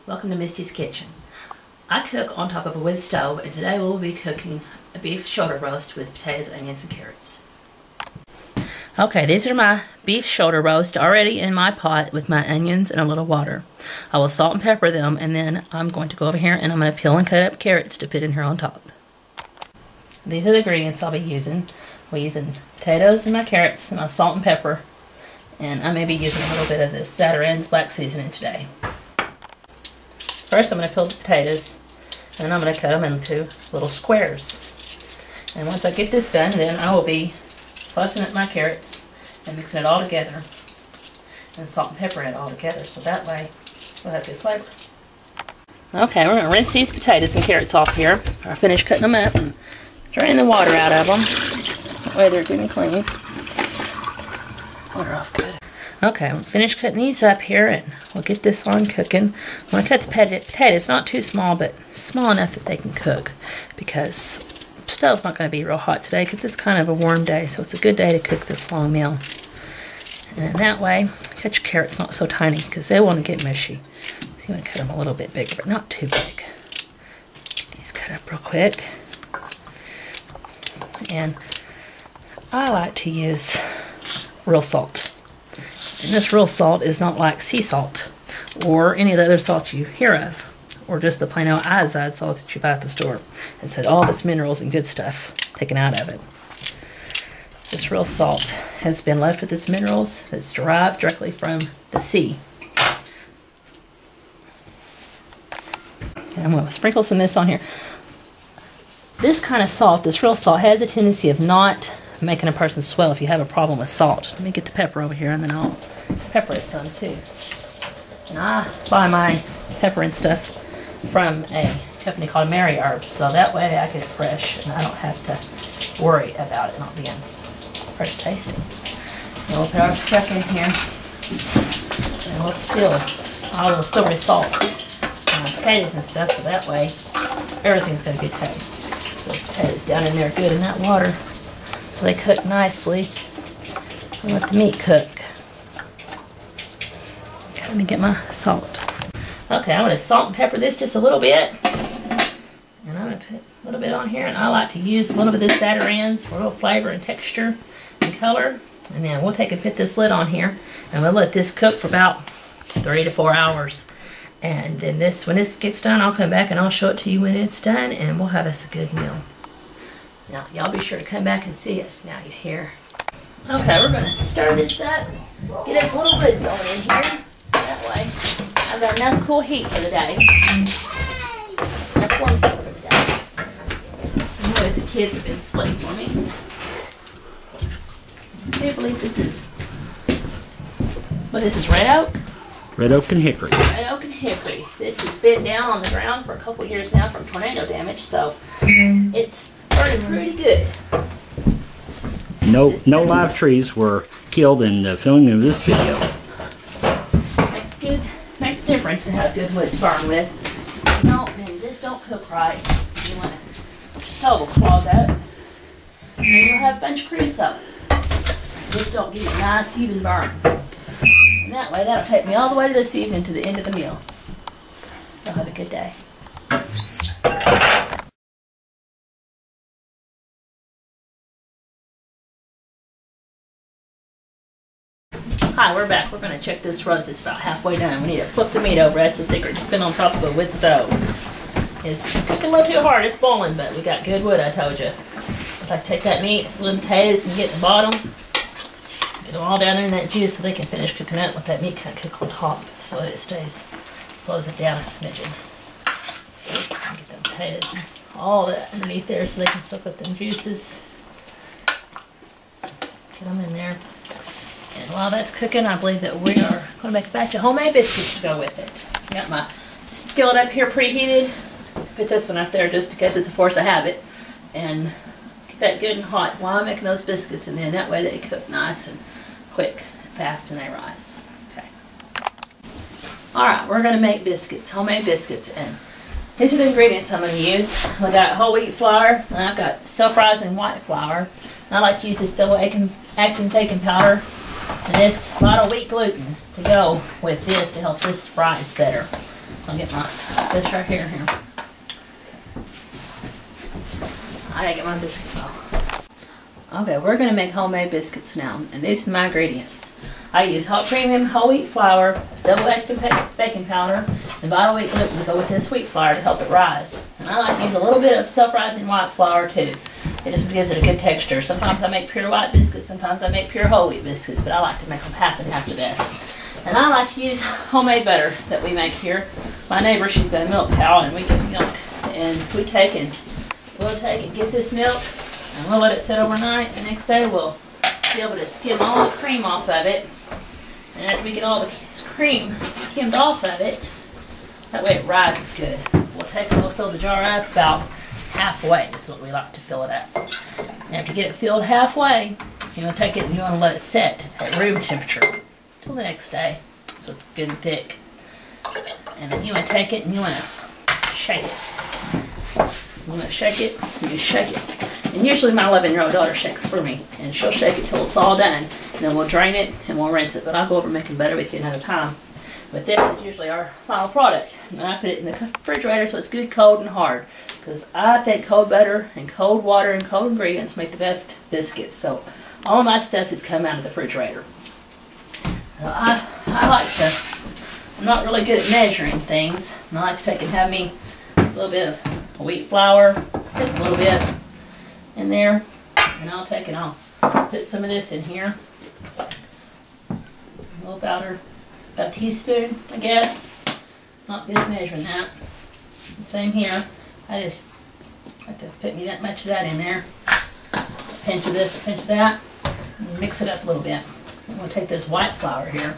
Welcome to Misty's Kitchen. I cook on top of a wood stove, and today we'll be cooking a beef shoulder roast with potatoes, onions, and carrots. Okay, these are my beef shoulder roast already in my pot with my onions and a little water. I will salt and pepper them, and then I'm going to go over here and I'm going to peel and cut up carrots to put in here on top. These are the ingredients I'll be using. We're using potatoes and my carrots and my salt and pepper, and I may be using a little bit of this Zatarain's black seasoning today. First, I'm going to peel the potatoes, and then I'm going to cut them into little squares. And once I get this done, then I will be slicing up my carrots and mixing it all together, and salt and pepper it all together, so that way we'll have good flavor. Okay, we're going to rinse these potatoes and carrots off here. I finished cutting them up and drain the water out of them. That way they're good and clean. Water off good. Okay, I'm finished cutting these up here, and we'll get this on cooking. I'm going to cut the potatoes not too small, but small enough that they can cook, because the stove's not going to be real hot today because it's kind of a warm day, so it's a good day to cook this long meal. And that way, cut your carrots not so tiny because they want to get mushy. So you want to cut them a little bit bigger, but not too big. Get these cut up real quick. And I like to use real salt. And this real salt is not like sea salt or any of the other salt you hear of, or just the plain old iodized salt that you buy at the store. It's had all of its minerals and good stuff taken out of it. This real salt has been left with its minerals that's derived directly from the sea. And I'm going to sprinkle some of this on here. This kind of salt, this real salt, has a tendency of not making a person swell if you have a problem with salt. Let me get the pepper over here, and then I'll pepper it some too. And I buy my pepper and stuff from a company called Mary Herbs, so that way I get it fresh and I don't have to worry about it not being fresh tasting. And we'll put our stuff in here, and I will still re-salt potatoes and stuff, so that way everything's going to be good taste. Those potatoes down in there good in that water, so they cook nicely, and let the meat cook. Okay, let me get my salt. Okay, I'm going to salt and pepper this just a little bit, and I'm going to put a little bit on here, and I like to use a little bit of this Zatarain's for a little flavor and texture and color. And then we'll take and put this lid on here, and we'll let this cook for about 3 to 4 hours. And then when this gets done, I'll come back and I'll show it to you when it's done, and we'll have us a good meal. Now, y'all be sure to come back and see us now you hear. Okay, we're going to stir this up, get us a little lid going in here, so that way I've got enough cool heat for the day. Enough warm heat for the day. So, some wood the kids have been splitting for me. I can't believe this is, this is red oak? Red oak and hickory. Red oak and hickory. This has been down on the ground for a couple years now from tornado damage, so it's pretty good. No live trees were killed in the filming of this video. Makes a difference to have good wood to burn with. If you don't, then just don't cook right. You want to stove will clog up, and then you'll have a bunch of grease up. Just don't get a nice even burn. And that way, that'll take me all the way to this evening to the end of the meal. You'll have a good day. Hi, we're back. We're going to check this roast. It's about halfway done. We need to flip the meat over. That's the secret. It's been on top of a wood stove. It's cooking a little too hard. It's boiling, but we got good wood, I told you. If I take that meat, some little potatoes, and get the bottom, get them all down there in that juice so they can finish cooking up. Let that meat kind of cook on top so it slows it down a smidgen. Get them potatoes and all that underneath there so they can soak up them juices. Get them in there. And while that's cooking, I believe that we are going to make a batch of homemade biscuits to go with it. Got my skillet up here preheated. Put this one up there just because it's a force of habit. And get that good and hot while I'm making those biscuits, and then that way they cook nice and quick, fast, and they rise. Okay. Alright, we're going to make biscuits, homemade biscuits. And these are the ingredients I'm going to use. We got whole wheat flour, and I've got self-rising white flour. And I like to use this double acting baking powder. And this bottle wheat gluten to go with this to help this rise better. I'll get this right here. I gotta get my biscuit bowl. Okay, we're gonna make homemade biscuits now, and these are my ingredients. I use hot premium whole wheat flour, double active baking powder, and vital wheat gluten to go with this wheat flour to help it rise. And I like to use a little bit of self-rising white flour too. It just gives it a good texture. Sometimes I make pure white biscuits, sometimes I make pure whole wheat biscuits, but I like to make them half and half the best. And I like to use homemade butter that we make here. My neighbor, she's got a milk cow, and we get milk, and we'll take and get this milk, and we'll let it sit overnight. The next day we'll be able to skim all the cream off of it. And after we get all the cream skimmed off of it, that way it rises good. We'll fill the jar up about halfway. Is what we like to fill it up. And after you get it filled halfway, you want to take it and you want to let it set at room temperature till the next day, so it's good and thick. And then you want to take it and you want to shake it. You want to shake it, and you shake it. And usually my 11-year-old daughter shakes for me, and she'll shake it till it's all done. And then we'll drain it and we'll rinse it. But I'll go over making butter with you another time. But this is usually our final product. And I put it in the refrigerator so it's good, cold, and hard. Because I think cold butter and cold water and cold ingredients make the best biscuits. So all of my stuff has come out of the refrigerator. I like to, I'm not really good at measuring things. I like to take and have me a little bit of wheat flour, just a little bit in there. And I'll take and I'll put some of this in here. A little powder, about a teaspoon, I guess. Not good at measuring that. Same here. I just like to put me that much of that in there. A pinch of this, a pinch of that. And mix it up a little bit. I'm going to take this white flour here,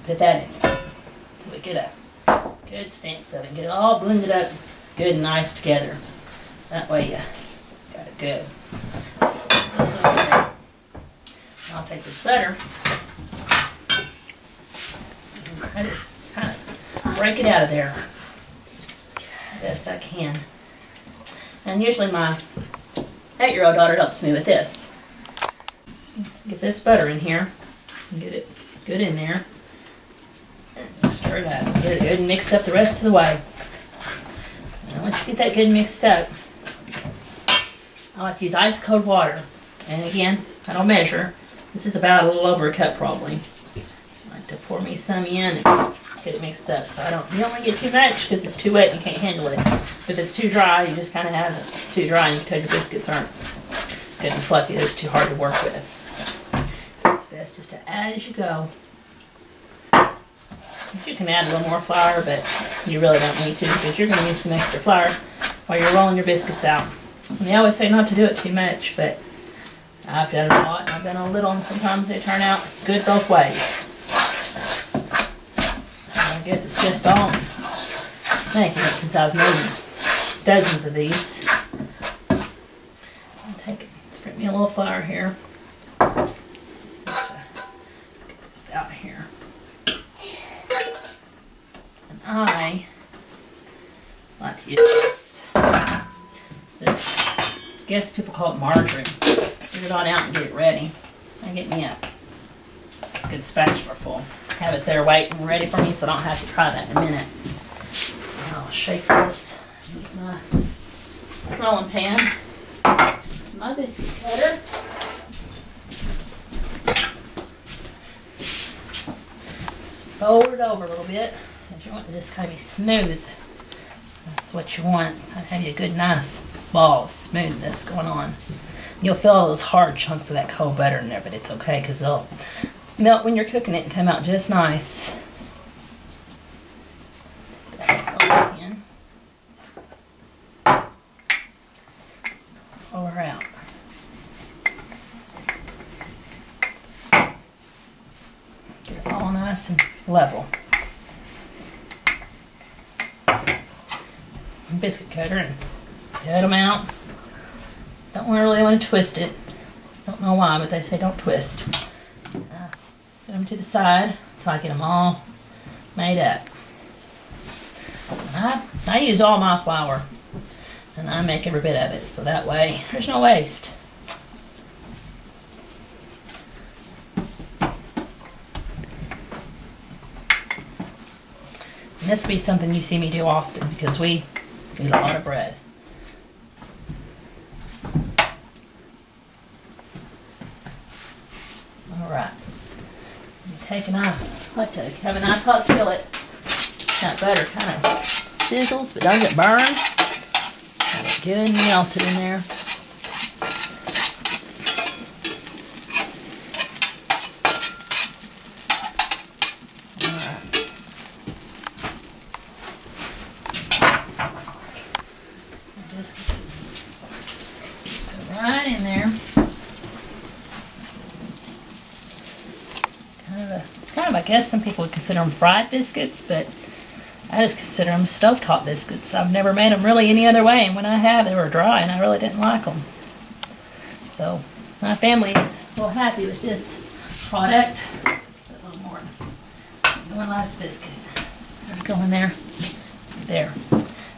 put that in there. We get a good stance of it. Get it all blended up good and nice together. That way you got it good. I'll take this butter. I just kind of break it out of there the best I can. And usually my 8-year-old daughter helps me with this. Get this butter in here and get it good in there. And stir it up. Get it good and mixed up the rest of the way. And once you get that good mixed up, I like to use ice cold water. And again, I don't measure. This is about a little over a cup probably. I like to pour me some in and get it mixed up. So you don't want to get too much because it's too wet and you can't handle it. If it's too dry, you just kind of have it too dry and you can tell your biscuits aren't good and fluffy. They're just too hard to work with. It's best just to add as you go. You can add a little more flour, but you really don't need to because you're going to use some extra flour while you're rolling your biscuits out. And they always say not to do it too much, but I've done it a lot and I've done a little, and sometimes they turn out good both ways. I guess it's just all making it since I've made dozens of these. I'll take it, spread me a little flour here. Just, get this out here. And I like to use this. I guess people call it margarine. Get it on out and get it ready. I get me a good spatula full. Have it there waiting ready for me so I don't have to try that in a minute. And I'll shake this and get my rolling pan, my biscuit cutter. Just fold it over a little bit because you want it to just kind of be smooth. That's what you want. Have you a good nice ball of smoothness going on. You'll feel all those hard chunks of that cold butter in there, but it's okay because they'll melt when you're cooking it and come out just nice. Over out. Get it all nice and level. Biscuit cutter and cut them out. Don't really want to twist it. Don't know why, but they say don't twist. Put them to the side so I get them all made up. I use all my flour and I make every bit of it, so that way there's no waste. And This will be something you see me do often because we eat a lot of bread. Alright. I like to have a nice hot skillet. That butter kind of sizzles but doesn't burn. Have it good and melted in there. Right in there. Kind of, I guess some people would consider them fried biscuits, but I just consider them stovetop biscuits. I've never made them really any other way, and when I have, they were dry, and I really didn't like them. So my family is real happy with this product. Put a little more. One last biscuit. Go in there. There.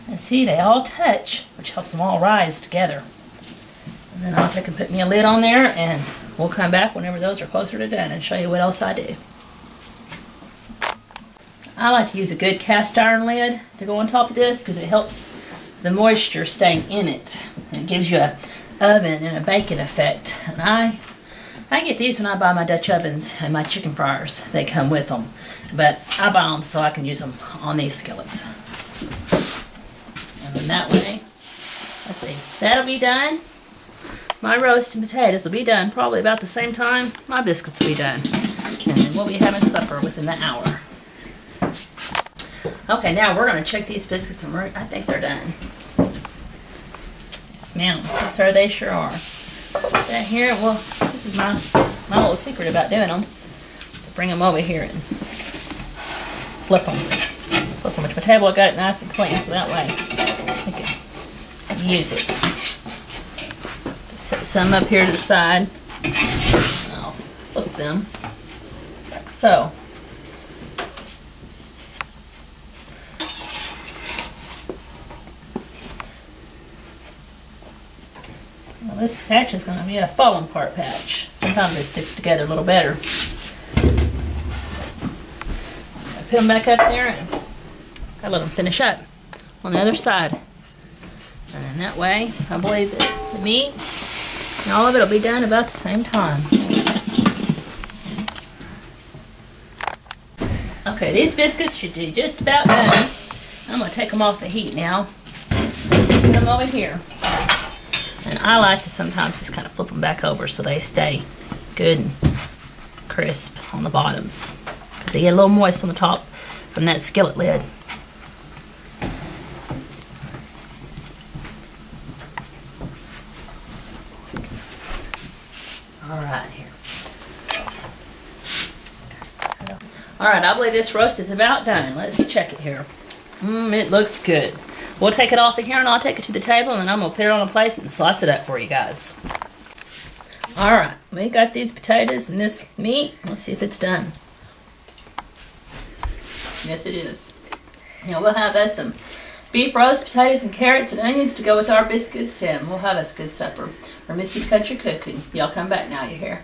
And see, they all touch, which helps them all rise together. And then I'll take and put me a lid on there, and we'll come back whenever those are closer to done and show you what else I do. I like to use a good cast iron lid to go on top of this because it helps the moisture stay in it. And it gives you an oven and a baking effect. And I get these when I buy my Dutch ovens and my chicken fryers. They come with them. But I buy them so I can use them on these skillets. And then that way, let's see, that'll be done. My roast and potatoes will be done probably about the same time my biscuits will be done. And then we'll be having supper within the hour. Okay, now we're going to check these biscuits and I think they're done. Smell them. Yes, sir, they sure are. Put that here. Well, this is my little secret about doing them. Bring them over here and flip them. Flip them to my table. I got it nice and clean, so that way I can use it. Set some up here to the side. I'll flip them like so. Well, this patch is going to be a falling apart patch. Sometimes they stick together a little better. I put them back up there and I let them finish up on the other side. And then that way, I believe that the meat and all of it will be done about the same time. Okay, these biscuits should be just about done. I'm going to take them off the heat now. Put them over here. And I like to sometimes just kind of flip them back over so they stay good and crisp on the bottoms. Because they get a little moist on the top from that skillet lid. Alright, here. Alright, I believe this roast is about done. Let's check it here. It looks good. We'll take it off of here and I'll take it to the table and then I'm going to put it on a plate and slice it up for you guys. Alright, we got these potatoes and this meat. Let's see if it's done. Yes, it is. Now we'll have us some beef roast, potatoes, and carrots and onions to go with our biscuits, and we'll have us a good supper for Misty's Country Cooking. Y'all come back now, you hear?